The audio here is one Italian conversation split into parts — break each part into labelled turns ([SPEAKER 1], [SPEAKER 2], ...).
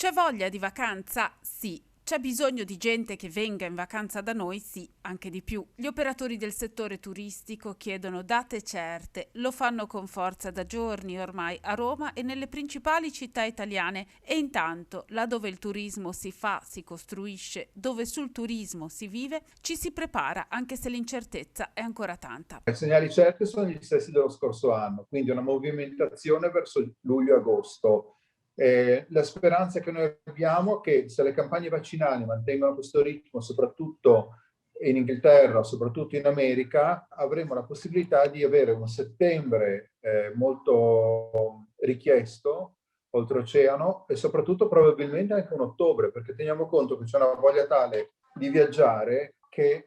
[SPEAKER 1] C'è voglia di vacanza? Sì. C'è bisogno di gente che venga in vacanza da noi? Sì, anche di più. Gli operatori del settore turistico chiedono date certe, lo fanno con forza da giorni ormai a Roma e nelle principali città italiane e intanto, là dove il turismo si fa, si costruisce, dove sul turismo si vive, ci si prepara anche se l'incertezza è ancora tanta.
[SPEAKER 2] I segnali certi sono gli stessi dello scorso anno, quindi una movimentazione verso luglio-agosto. La speranza che noi abbiamo è che se le campagne vaccinali mantengono questo ritmo, soprattutto in Inghilterra, soprattutto in America, avremo la possibilità di avere un settembre molto richiesto oltreoceano e soprattutto probabilmente anche un ottobre, perché teniamo conto che c'è una voglia tale di viaggiare che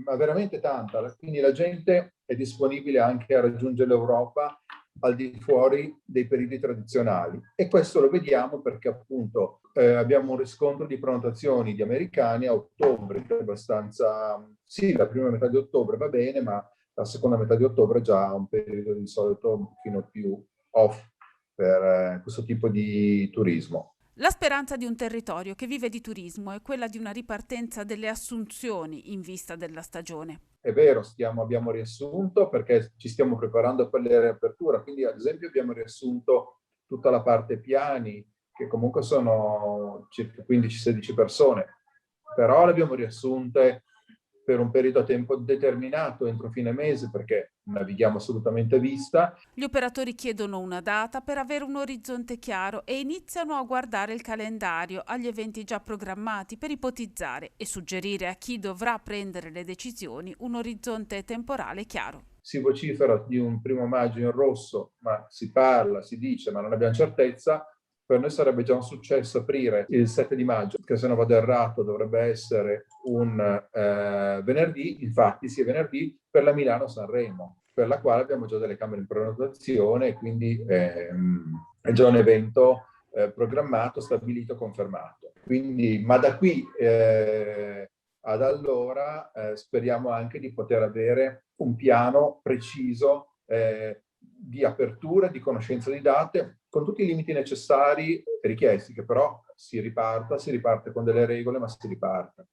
[SPEAKER 2] ha veramente tanta, quindi la gente è disponibile anche a raggiungere l'Europa al di fuori dei periodi tradizionali e questo lo vediamo perché appunto abbiamo un riscontro di prenotazioni di americani a ottobre, abbastanza, sì, la prima metà di ottobre va bene, ma la seconda metà di ottobre è già un periodo di solito un pochino più off per questo tipo di turismo.
[SPEAKER 1] La speranza di un territorio che vive di turismo è quella di una ripartenza delle assunzioni in vista della stagione.
[SPEAKER 2] È vero, abbiamo riassunto perché ci stiamo preparando per la riapertura, quindi ad esempio abbiamo riassunto tutta la parte piani, che comunque sono circa 15-16 persone, però le abbiamo riassunte per un periodo a tempo determinato, entro fine mese, perché navighiamo assolutamente a vista.
[SPEAKER 1] Gli operatori chiedono una data per avere un orizzonte chiaro e iniziano a guardare il calendario, agli eventi già programmati per ipotizzare e suggerire a chi dovrà prendere le decisioni un orizzonte temporale chiaro.
[SPEAKER 2] Si vocifera di un primo maggio in rosso, ma si parla, si dice, ma non abbiamo certezza. Per noi sarebbe già un successo aprire il 7 di maggio, che se non vado errato dovrebbe essere un venerdì, infatti sia venerdì, per la Milano-Sanremo, per la quale abbiamo già delle camere in prenotazione, quindi è già un evento programmato, stabilito, confermato. Quindi, ma da qui ad allora speriamo anche di poter avere un piano preciso di apertura, di conoscenza di date, con tutti i limiti necessari e richiesti, che però si riparte con delle regole, ma si riparte.